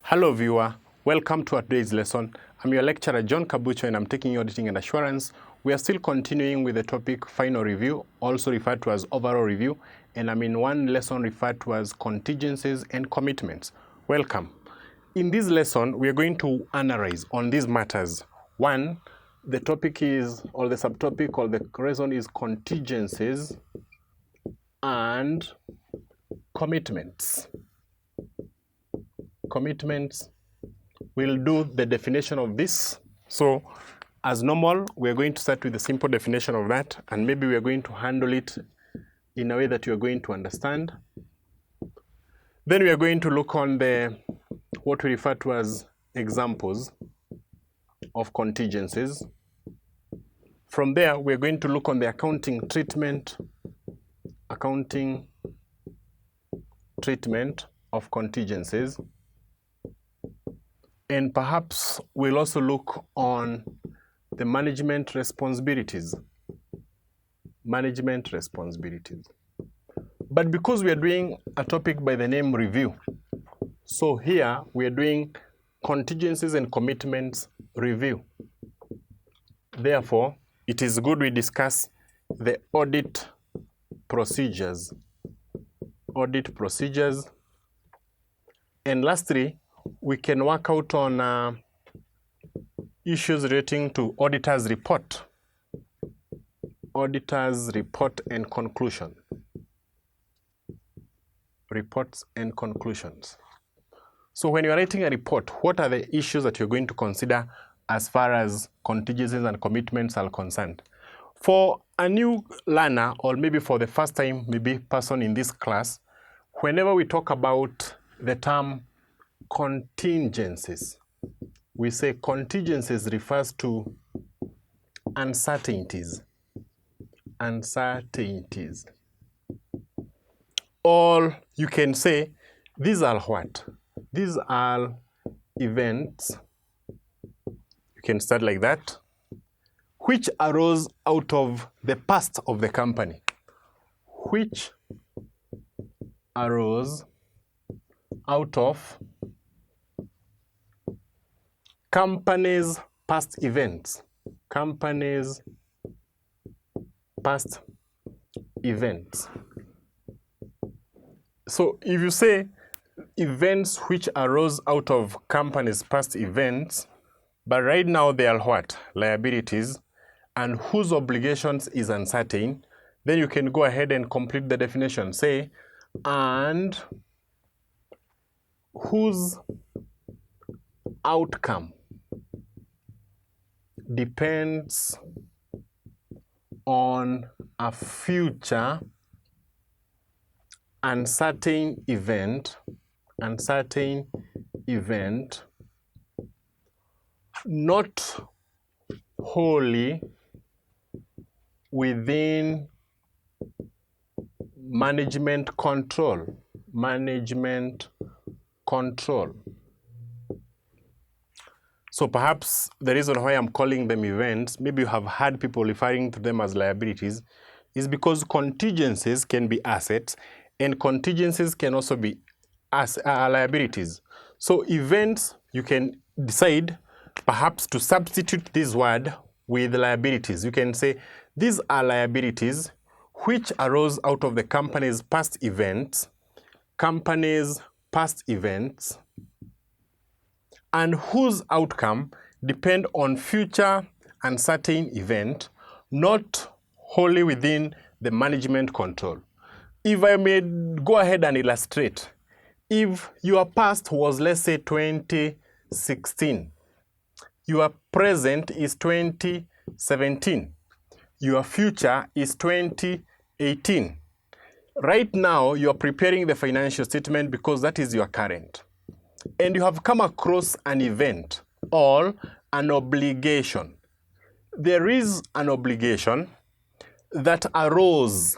Hello viewer, welcome to today's lesson. I'm your lecturer John Kabucho and I'm taking Auditing and Assurance. We are still continuing with the topic Final Review, also referred to as Overall Review, and I'm in one lesson referred to as Contingencies and Commitments. Welcome. In this lesson, we are going to analyze on these matters. One, the topic is, or the subtopic or the reason is Contingencies and Commitments. Commitments. We'll do the definition of this. So, as normal, we're going to start with a simple definition of that, and maybe we're going to handle it in a way that you're going to understand. Then we are going to look on what we refer to as examples of contingencies. From there, we're going to look on the accounting treatment of contingencies. And perhaps we'll also look on the management responsibilities. But because we are doing a topic by the name review, so here we are doing contingencies and commitments review. Therefore, it is good we discuss the audit procedures. And lastly, we can work out on issues relating to auditor's report. Auditor's report and conclusion. Reports and conclusions. So when you're writing a report, what are the issues that you're going to consider as far as contingencies and commitments are concerned? For a new learner, or maybe for the first time, maybe person in this class, whenever we talk about the term contingencies, we say contingencies refers to uncertainties. Or you can say, these are what? These are events, you can start like that, which arose out of the past of the company. Which arose out of company's past events. Company's past events. So if you say events which arose out of company's past events, but right now they are what? Liabilities, and whose obligations is uncertain, then you can go ahead and complete the definition. Say, and whose outcome depends on a future uncertain event, not wholly within management control. So perhaps the reason why I'm calling them events, maybe you have heard people referring to them as liabilities, is because contingencies can be assets and contingencies can also be liabilities. So events, you can decide perhaps to substitute this word with liabilities. You can say these are liabilities which arose out of the company's past events, and whose outcome depend on future uncertain event, not wholly within the management control. If I may go ahead and illustrate, if your past was, let's say, 2016, your present is 2017, your future is 2018. Right now, you are preparing the financial statement because that is your current. And you have come across an event or an obligation. There is an obligation that arose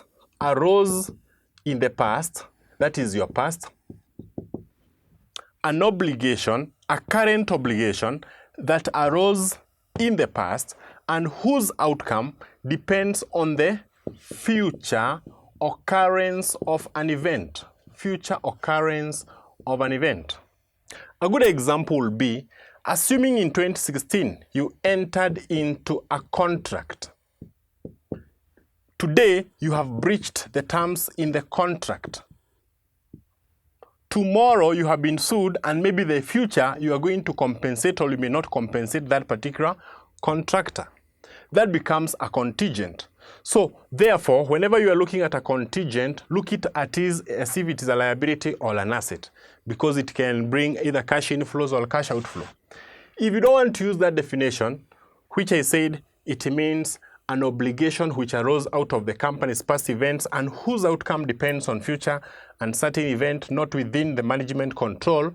in the past, that is your past, an obligation, a current obligation that arose in the past and whose outcome depends on the future occurrence of an event. future occurrence of an event. A good example will be, assuming in 2016 you entered into a contract. Today you have breached the terms in the contract. Tomorrow you have been sued, and maybe in the future you are going to compensate, or you may not compensate that particular contractor. That becomes a contingent. So therefore, whenever you are looking at a contingent, look at it as if it is a liability or an asset, because it can bring either cash inflows or cash outflow. If you don't want to use that definition, which I said it means an obligation which arose out of the company's past events and whose outcome depends on future uncertain event not within the management control,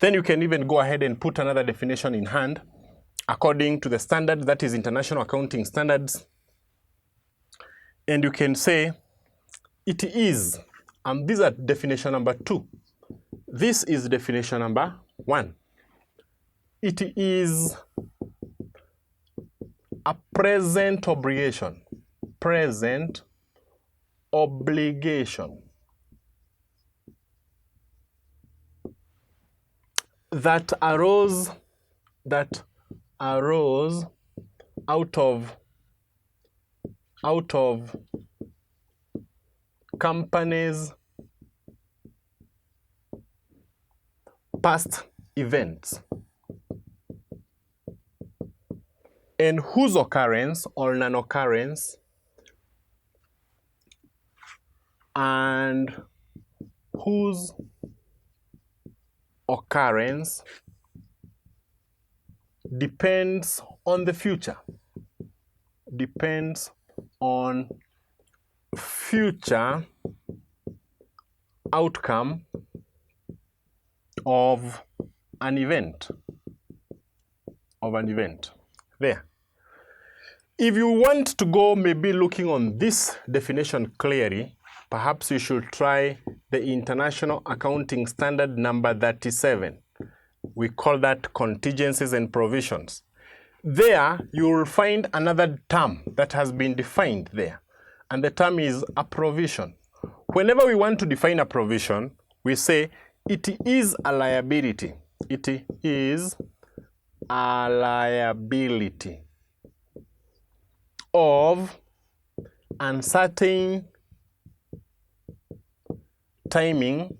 then you can even go ahead and put another definition in hand according to the standard, that is International Accounting Standards. And you can say it is, and these are definition number 2. This is definition number 1. It is a present obligation. Present obligation that arose out of company's past events, and whose occurrence or non-occurrence and whose occurrence depends on the future. Depends on future outcome of an event. There. If you want to go maybe looking on this definition clearly, perhaps you should try the International Accounting Standard number 37. We call that contingencies and provisions. There you will find another term that has been defined there, and the term is a provision. Whenever we want to define a provision, we say it is a liability. It is a liability of uncertain timing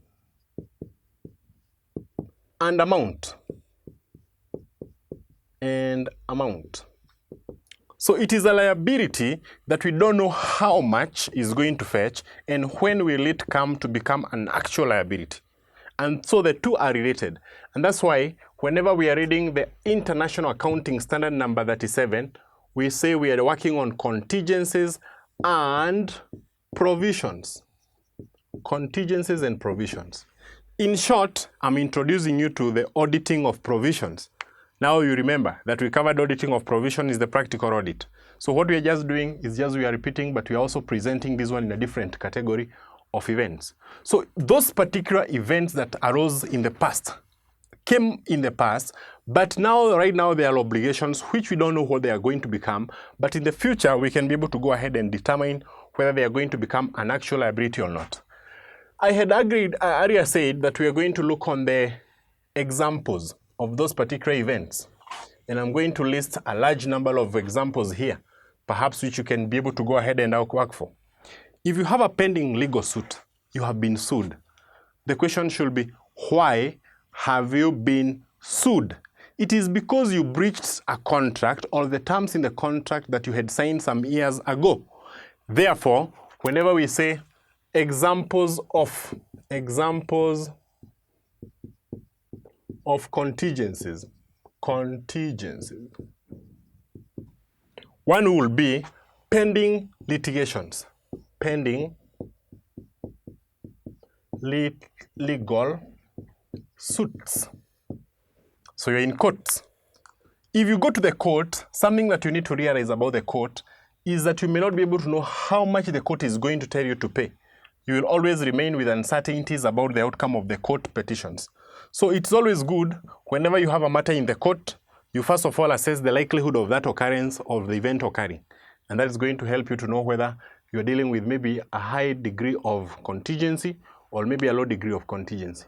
and amount. So it is a liability that we don't know how much is going to fetch and when will it come to become an actual liability. And so the two are related. And that's why whenever we are reading the International Accounting Standard number 37, we say we are working on contingencies and provisions. Contingencies and provisions. In short, I'm introducing you to the auditing of provisions. Now you remember that we covered auditing of provision is the practical audit. So what we are just doing is just we are repeating, but we are also presenting this one in a different category of events. So those particular events that arose in the past, came in the past, but now, right now, there are obligations which we don't know what they are going to become, but in the future, we can be able to go ahead and determine whether they are going to become an actual liability or not. I had earlier said that we are going to look on the examples of those particular events, and I'm going to list a large number of examples here, perhaps which you can be able to go ahead and work for. If you have a pending legal suit, you have been sued, the question should be, why have you been sued? It is because you breached a contract or the terms in the contract that you had signed some years ago. Therefore, whenever we say examples of contingencies, one will be pending litigations, pending legal suits. So you're in court. If you go to the court, something that you need to realize about the court is that you may not be able to know how much the court is going to tell you to pay. You will always remain with uncertainties about the outcome of the court petitions. So it's always good whenever you have a matter in the court, you first of all assess the likelihood of that occurrence of the event occurring. And that is going to help you to know whether you're dealing with maybe a high degree of contingency or maybe a low degree of contingency.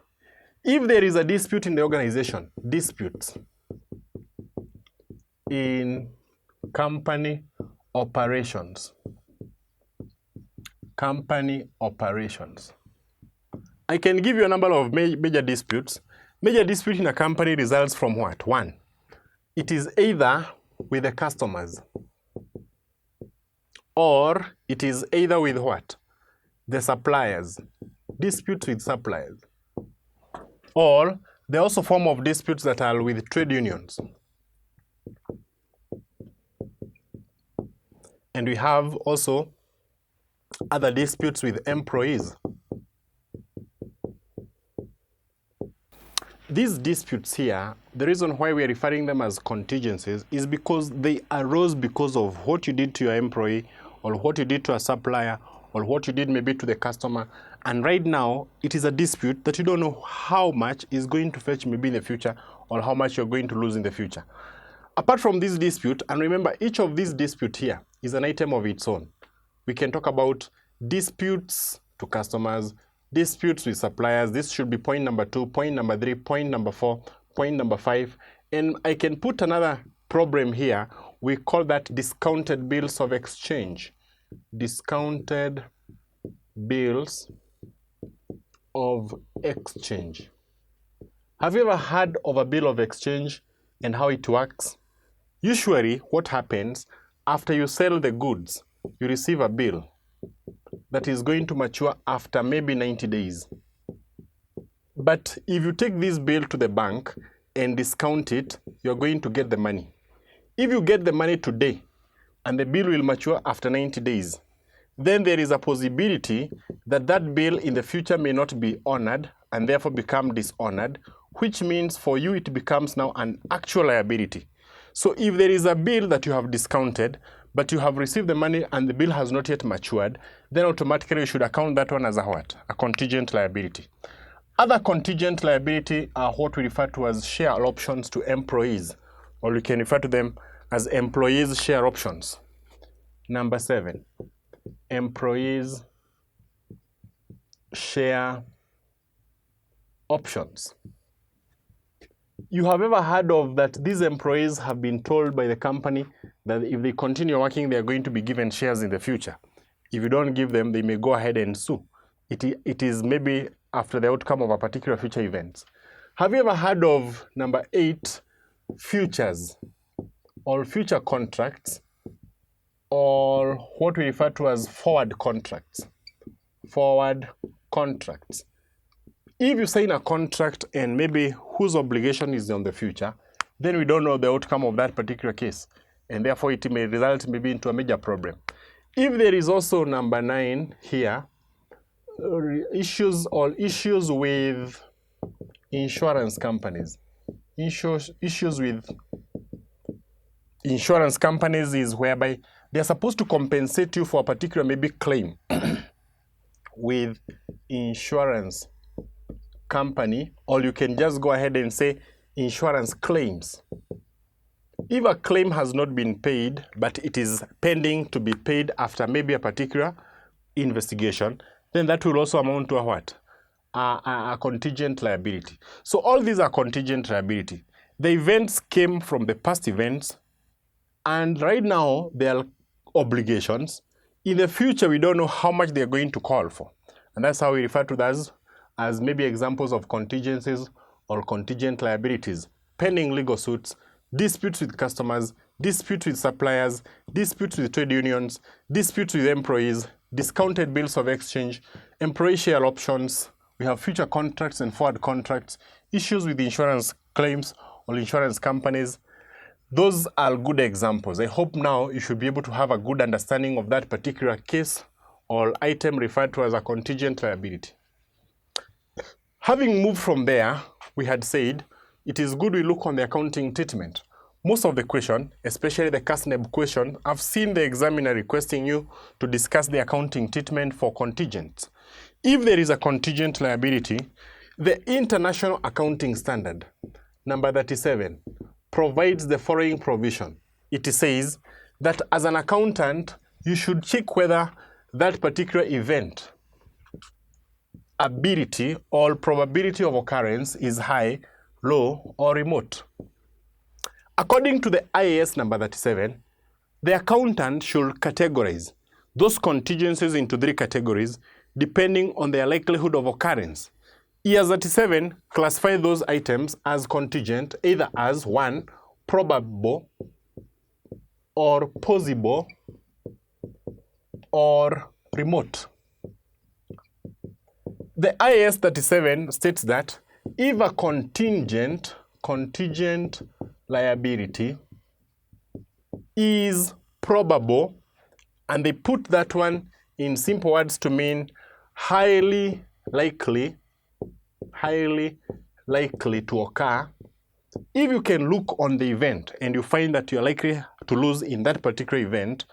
If there is a dispute in the organization, disputes in company operations. Company operations. I can give you a number of major disputes. Major dispute in a company results from what? One, it is either with the customers, or it is either with what? The suppliers. Disputes with suppliers. Or there are also form of disputes that are with trade unions. And we have also other disputes with employees. These disputes here, the reason why we are referring them as contingencies is because they arose because of what you did to your employee, or what you did to a supplier, or what you did maybe to the customer. And right now, it is a dispute that you don't know how much is going to fetch maybe in the future, or how much you're going to lose in the future. Apart from this dispute, and remember, each of these disputes here is an item of its own. We can talk about disputes to customers, disputes with suppliers. This should be point number 2, point number 3, point number 4, point number 5. And I can put another problem here. We call that discounted bills of exchange. Discounted bills of exchange. Have you ever heard of a bill of exchange and how it works? Usually, what happens after you sell the goods, you receive a bill that is going to mature after maybe 90 days. But if you take this bill to the bank and discount it, you're going to get the money. If you get the money today and the bill will mature after 90 days, then there is a possibility that that bill in the future may not be honored and therefore become dishonored, which means for you it becomes now an actual liability. So if there is a bill that you have discounted, but you have received the money and the bill has not yet matured, then automatically you should account that one as a what? A contingent liability. Other contingent liability are what we refer to as share options to employees, or we can refer to them as employees' share options. Number 7, employees' share options. You have ever heard of that these employees have been told by the company that if they continue working, they are going to be given shares in the future. If you don't give them, they may go ahead and sue. It is maybe after the outcome of a particular future event. Have you ever heard of number 8, futures, or future contracts, or what we refer to as forward contracts? Forward contracts. If you sign a contract and maybe whose obligation is on the future, then we don't know the outcome of that particular case, and therefore it may result maybe into a major problem. If there is also number 9 here, issues with insurance companies. Issues with insurance companies is whereby they are supposed to compensate you for a particular maybe claim with insurance company, or you can just go ahead and say insurance claims. If a claim has not been paid, but it is pending to be paid after maybe a particular investigation, then that will also amount to a what? A contingent liability. So all these are contingent liability. The events came from the past events, and right now they are obligations. In the future, we don't know how much they are going to call for. And that's how we refer to those as maybe examples of contingencies or contingent liabilities: pending legal suits, disputes with customers, disputes with suppliers, disputes with trade unions, disputes with employees, discounted bills of exchange, employee share options. We have future contracts and forward contracts, issues with insurance claims or insurance companies. Those are good examples. I hope now you should be able to have a good understanding of that particular case or item referred to as a contingent liability. Having moved from there, we had said it is good we look on the accounting treatment. Most of the question, especially the CASNEB question, I've seen the examiner requesting you to discuss the accounting treatment for contingents. If there is a contingent liability, the International Accounting Standard, number 37, provides the following provision. It says that as an accountant, you should check whether that particular event ability or probability of occurrence is high, low, or remote. According to the IAS number 37, the accountant should categorize those contingencies into 3 categories depending on their likelihood of occurrence. IAS 37 classify those items as contingent either as 1, probable, or possible, or remote. The IAS 37 states that if a contingent liability is probable, and they put that one in simple words to mean highly likely to occur. If you can look on the event and you find that you're likely to lose in that particular event,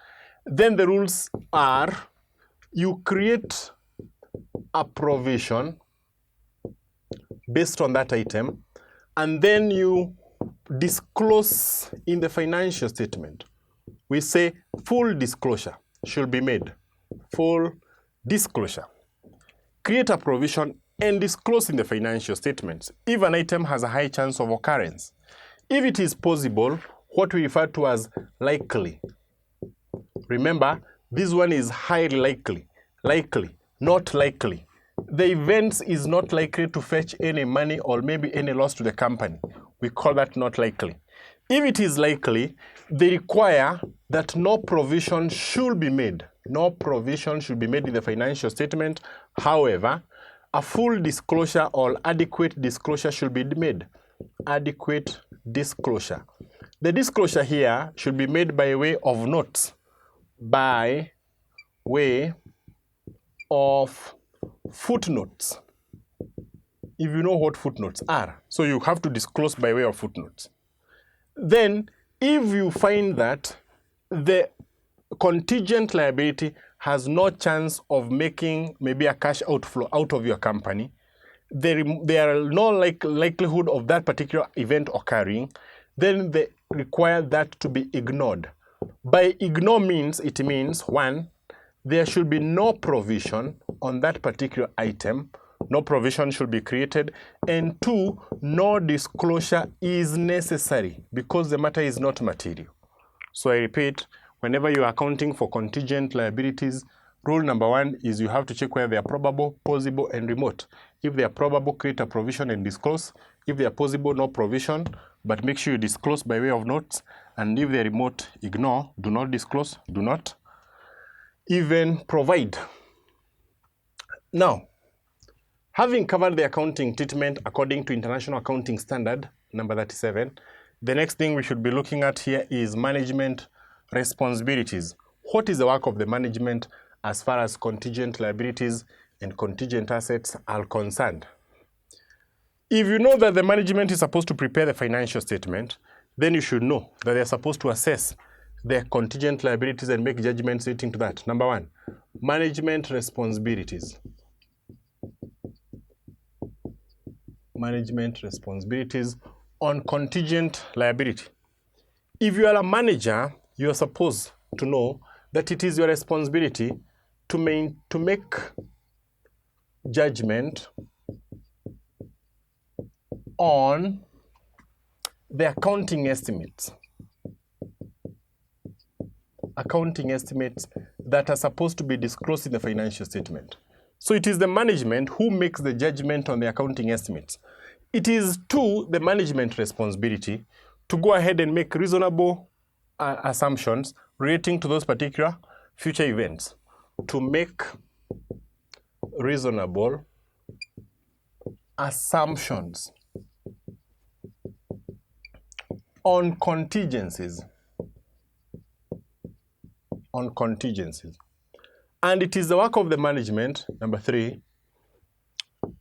then the rules are you create a provision based on that item, and then you disclose in the financial statement. We say full disclosure should be made. Full disclosure. Create a provision and disclose in the financial statements if an item has a high chance of occurrence. If it is possible, what we refer to as likely. Remember, this one is highly likely, not likely. The event is not likely to fetch any money or maybe any loss to the company. We call that not likely. If it is likely, they require that no provision should be made. No provision should be made in the financial statement. However, a full disclosure or adequate disclosure should be made. Adequate disclosure. The disclosure here should be made by way of notes. By way of footnotes. If you know what footnotes are, so you have to disclose by way of footnotes. Then, if you find that the contingent liability has no chance of making maybe a cash outflow out of your company, there are no likelihood of that particular event occurring, then they require that to be ignored. By ignore means, it means 1, there should be no provision on that particular item. No provision should be created. And 2, no disclosure is necessary because the matter is not material. So I repeat, whenever you are accounting for contingent liabilities, rule number 1 is you have to check whether they are probable, possible, and remote. If they are probable, create a provision and disclose. If they are possible, no provision, but make sure you disclose by way of notes. And if they are remote, ignore, do not disclose, do not even provide. Now, having covered the accounting treatment according to International Accounting Standard number 37, the next thing we should be looking at here is management responsibilities. What is the work of the management as far as contingent liabilities and contingent assets are concerned? If you know that the management is supposed to prepare the financial statement, then you should know that they're supposed to assess the contingent liabilities and make judgments relating to that. Number 1, management responsibilities. Management responsibilities on contingent liability. If you are a manager, you are supposed to know that it is your responsibility to make judgment on the accounting estimates. Accounting estimates that are supposed to be disclosed in the financial statement. So it is the management who makes the judgment on the accounting estimates. It is to the management responsibility to go ahead and make reasonable assumptions relating to those particular future events. To make reasonable assumptions on contingencies. On contingencies. And it is the work of the management, number 3,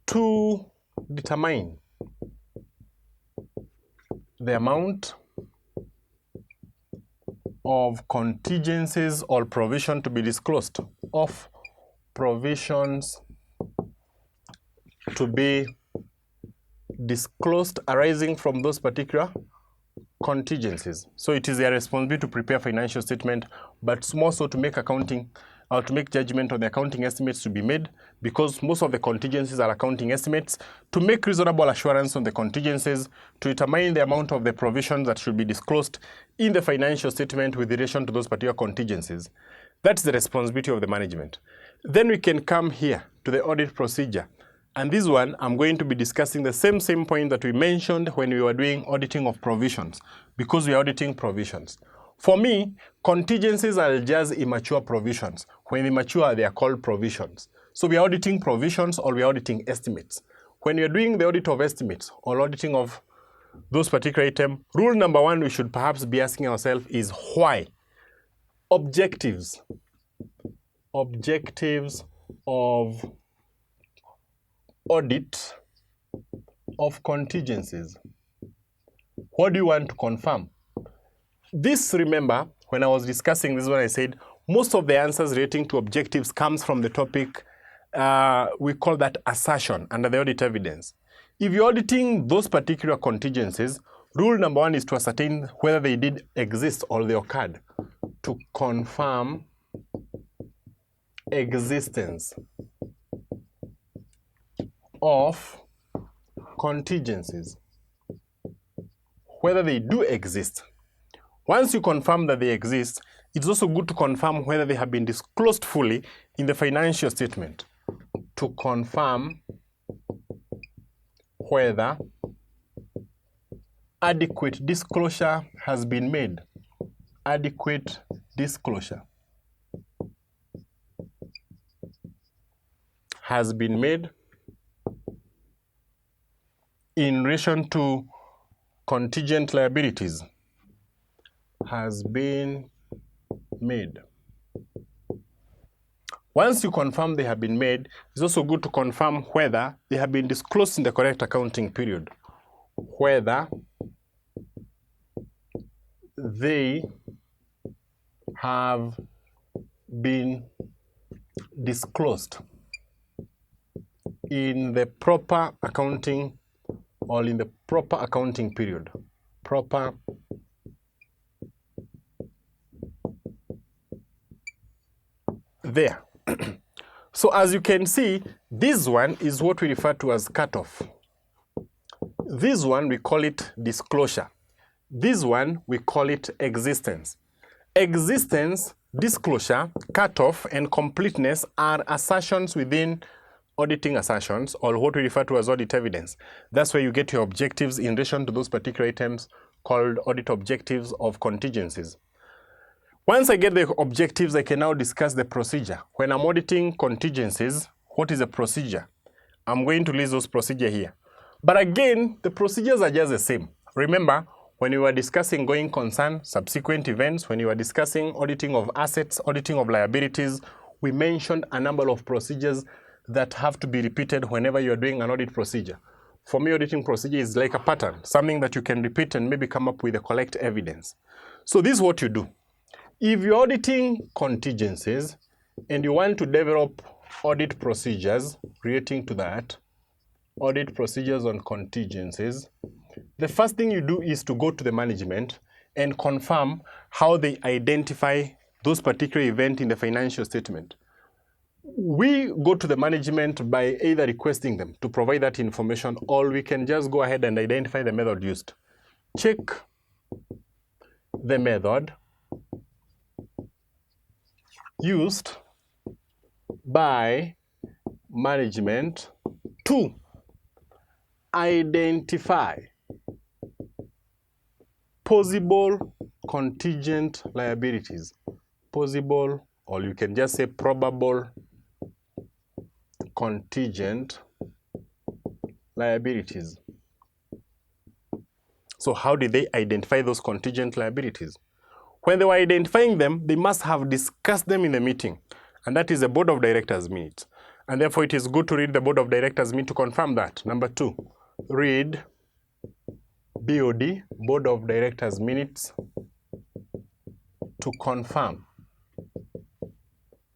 to determine the amount of contingencies or provision to be disclosed, of provisions to be disclosed arising from those particular contingencies. So it is their responsibility to prepare financial statement, but more so to make accounting or to make judgment on the accounting estimates to be made, because most of the contingencies are accounting estimates, to make reasonable assurance on the contingencies, to determine the amount of the provisions that should be disclosed in the financial statement with relation to those particular contingencies. That's the responsibility of the management. Then we can come here to the audit procedure. And this one, I'm going to be discussing the same point that we mentioned when we were doing auditing of provisions, because we are auditing provisions. For me, contingencies are just immature provisions. When they mature, they are called provisions. So we are auditing provisions or we are auditing estimates. When you're doing the audit of estimates or auditing of those particular items, rule number one we should perhaps be asking ourselves is why? Objectives of audit of contingencies. What do you want to confirm? This, remember, when I was discussing this one, I said most of the answers relating to objectives comes from the topic, we call that assertion under the audit evidence. If you're auditing those particular contingencies, rule number one is to ascertain whether they did exist or they occurred. To confirm existence of contingencies, whether they do exist. Once you confirm that they exist, it's also good to confirm whether they have been disclosed fully in the financial statement. To confirm whether adequate disclosure has been made. Adequate disclosure has been made in relation to contingent liabilities. Has been made. Once you confirm they have been made, it's also good to confirm whether they have been disclosed in the correct accounting period. Whether they have been disclosed in the proper accounting or in the proper accounting period. Proper there. So as you can see, this one is what we refer to as cutoff. This one we call it disclosure. This one we call it existence. Existence, disclosure, cutoff, and completeness are assertions within auditing assertions, or what we refer to as audit evidence. That's where you get your objectives in relation to those particular items called audit objectives of contingencies. Once I get the objectives, I can now discuss the procedure. When I'm auditing contingencies, what is a procedure? I'm going to list those procedures here. But again, the procedures are just the same. Remember, when we were discussing going concern, subsequent events, when we were discussing auditing of assets, auditing of liabilities, we mentioned a number of procedures that have to be repeated whenever you're doing an audit procedure. For me, auditing procedure is like a pattern, something that you can repeat and maybe come up with the correct evidence. So this is what you do. If you're auditing contingencies and you want to develop audit procedures relating to that, audit procedures on contingencies, the first thing you do is to go to the management and confirm how they identify those particular events in the financial statement. We go to the management by either requesting them to provide that information, or we can just go ahead and identify the method used. Check the method used by management to identify possible contingent liabilities. Possible, or you can just say probable contingent liabilities. So how did they identify those contingent liabilities? When they were identifying them, they must have discussed them in the meeting, and that is the board of directors minutes. And therefore, it is good to read the board of directors minute to confirm that. Number two, read BOD, board of directors minutes, to confirm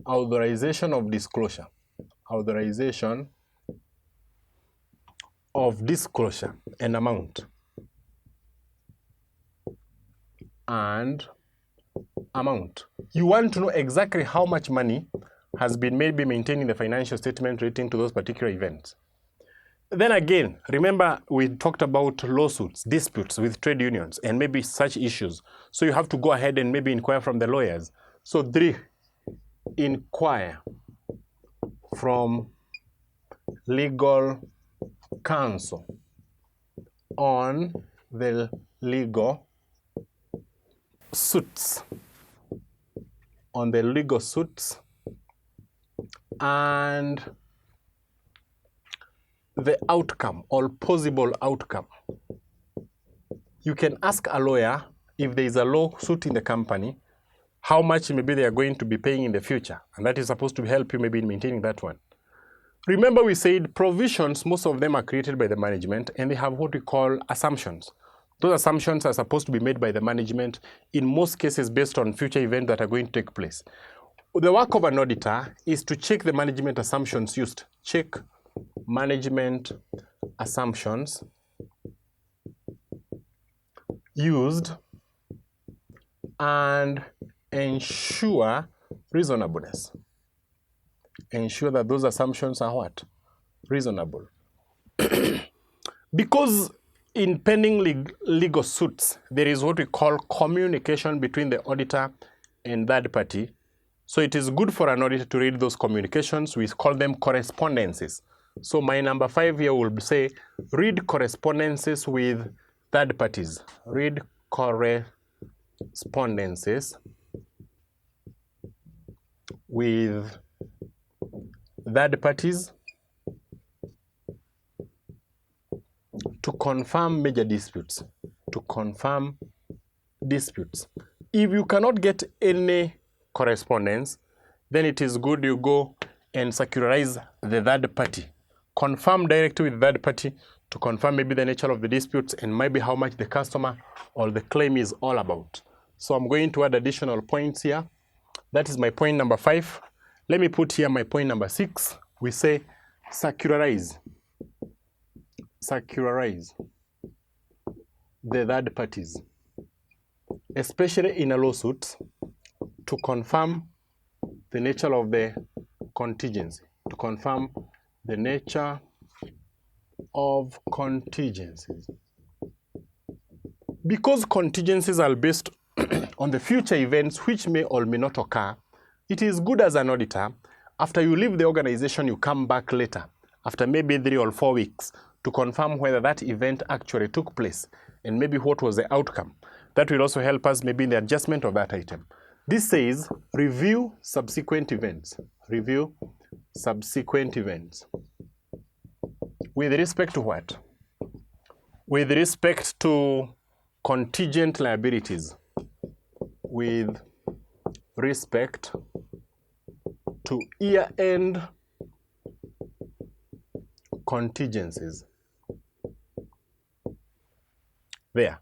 authorization of disclosure. Authorization of disclosure and amount. And amount. You want to know exactly how much money has been maybe maintained in the financial statement relating to those particular events. Then again, remember we talked about lawsuits, disputes with trade unions, and maybe such issues. So you have to go ahead and maybe inquire from the lawyers. So 3, inquire from legal counsel on the legal suits. On the legal suits and the outcome or possible outcome. You can ask a lawyer if there is a lawsuit in the company, how much maybe they are going to be paying in the future. And that is supposed to help you maybe in maintaining that one. Remember we said provisions, most of them are created by the management and they have what we call assumptions. Those assumptions are supposed to be made by the management, in most cases based on future events that are going to take place. The work of an auditor is to check the management assumptions used. Check management assumptions used and ensure reasonableness. Ensure that those assumptions are what? Reasonable. Because in pending legal suits, there is what we call communication between the auditor and third party. So it is good for an auditor to read those communications. We call them correspondences. So my number 5 here will say, read correspondences with third parties. Read correspondences with third parties to confirm major disputes. To confirm disputes. If you cannot get any correspondence, then it is good you go and circularize the third party. Confirm directly with the third party to confirm maybe the nature of the disputes and maybe how much the customer or the claim is all about. So I'm going to add additional points here. That is my point number 5. Let me put here my point number 6. We say circularize. Circularize the third parties, especially in a lawsuit, to confirm the nature of the contingency. To confirm the nature of contingencies. Because contingencies are based on the future events which may or may not occur, it is good as an auditor, after you leave the organization, you come back later, after maybe 3 or 4 weeks, to confirm whether that event actually took place and maybe what was the outcome. That will also help us maybe in the adjustment of that item. This says review subsequent events. Review subsequent events. With respect to what? With respect to contingent liabilities. With respect to year-end contingencies. There.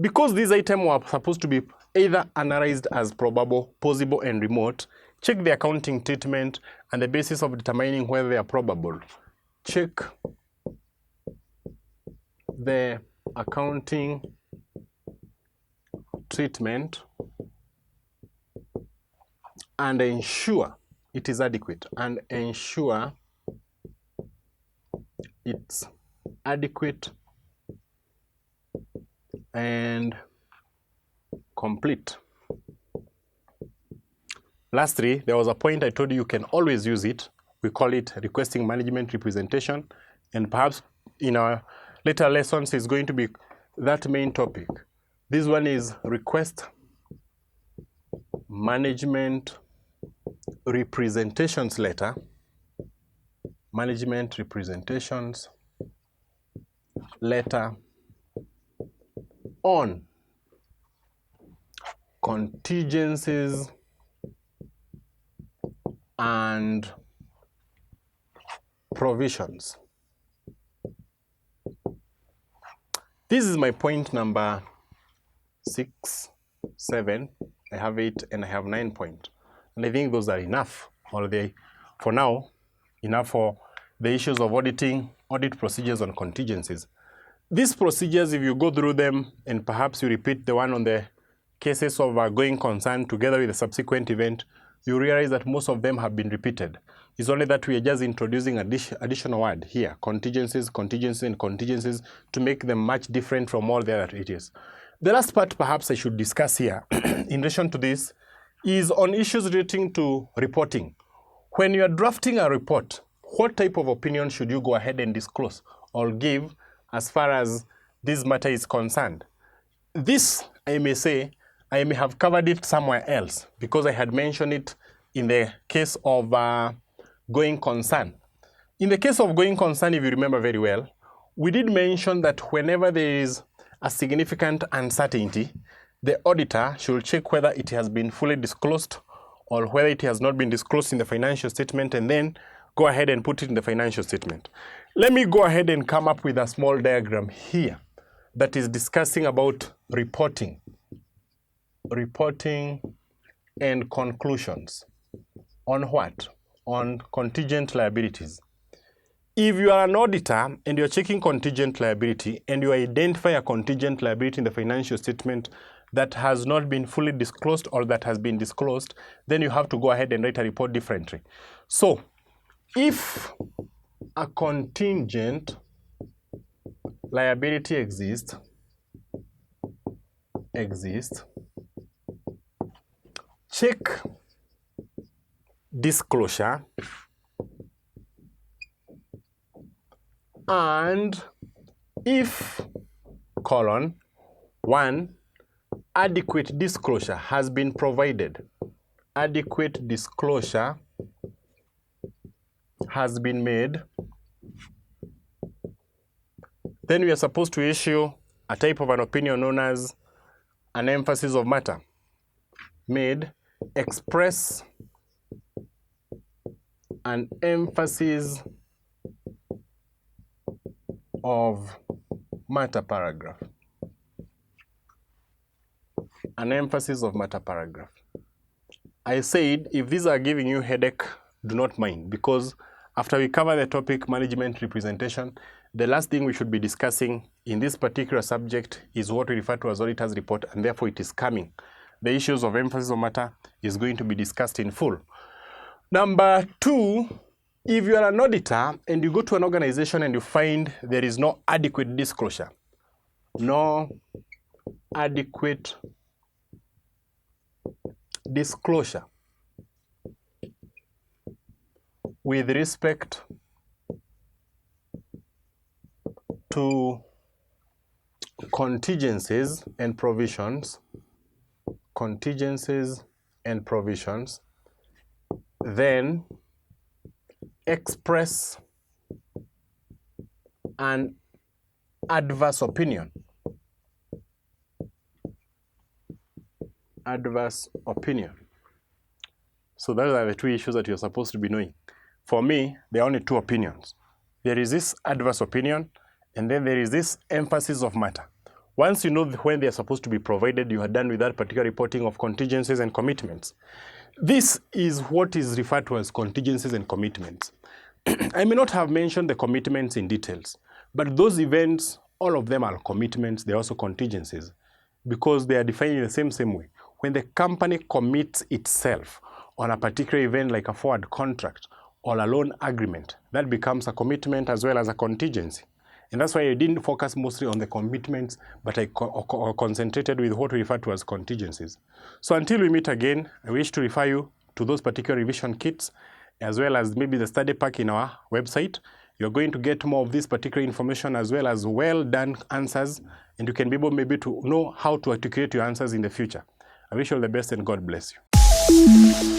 Because these items were supposed to be either analyzed as probable, possible, and remote, check the accounting treatment and the basis of determining whether they are probable. Check the accounting treatment and ensure it is adequate. And ensure it's adequate and complete. Lastly, there was a point I told you can always use it. We call it requesting management representation, and perhaps in our later lessons is going to be that main topic. This one is request management representations letter. Management representations letter on contingencies and provisions. This is my point number 6, 7. I have 8 and I have 9 points. And I think those are enough, or they, for now, enough for the issues of auditing, audit procedures on contingencies. These procedures, if you go through them and perhaps you repeat the one on the cases of going concern together with the subsequent event, you realize that most of them have been repeated. It's only that we are just introducing additional word here, contingencies, contingencies, and contingencies, to make them much different from all the other areas. The last part perhaps I should discuss here in relation to this is on issues relating to reporting. When you are drafting a report, what type of opinion should you go ahead and disclose or give as far as this matter is concerned? This, I may say, I may have covered it somewhere else because I had mentioned it in the case of going concern. In the case of going concern, if you remember very well, we did mention that whenever there is a significant uncertainty, the auditor should check whether it has been fully disclosed or whether it has not been disclosed in the financial statement, and then go ahead and put it in the financial statement. Let me go ahead and come up with a small diagram here that is discussing about reporting and conclusions. On what? On contingent liabilities. If you are an auditor and you're checking contingent liability and you identify a contingent liability in the financial statement that has not been fully disclosed or that has been disclosed, then you have to go ahead and write a report differently. So, if a contingent liability exists, check disclosure and if, one, adequate disclosure has been provided, adequate disclosure has been made, then we are supposed to issue a type of an opinion known as an emphasis of matter. Made, express an emphasis of matter paragraph. An emphasis of matter paragraph. I said if these are giving you headache, do not mind, because after we cover the topic management representation, the last thing we should be discussing in this particular subject is what we refer to as auditor's report, and therefore it is coming. The issues of emphasis of matter is going to be discussed in full. Number two, if you are an auditor and you go to an organization and you find there is no adequate disclosure, no adequate disclosure with respect to contingencies and provisions, then express an adverse opinion. Adverse opinion. So those are the two issues that you're supposed to be knowing. For me, there are only two opinions. There is this adverse opinion, and then there is this emphasis of matter. Once you know when they are supposed to be provided, you are done with that particular reporting of contingencies and commitments. This is what is referred to as contingencies and commitments. I may not have mentioned the commitments in details, but those events, all of them are commitments, they're also contingencies, because they are defined in the same way. When the company commits itself on a particular event like a forward contract or a loan agreement, that becomes a commitment as well as a contingency. And that's why I didn't focus mostly on the commitments, but I concentrated with what we refer to as contingencies. So until we meet again, I wish to refer you to those particular revision kits, as well as maybe the study pack in our website. You're going to get more of this particular information as well as well-done answers, and you can be able maybe to know how to articulate your answers in the future. I wish you all the best and God bless you.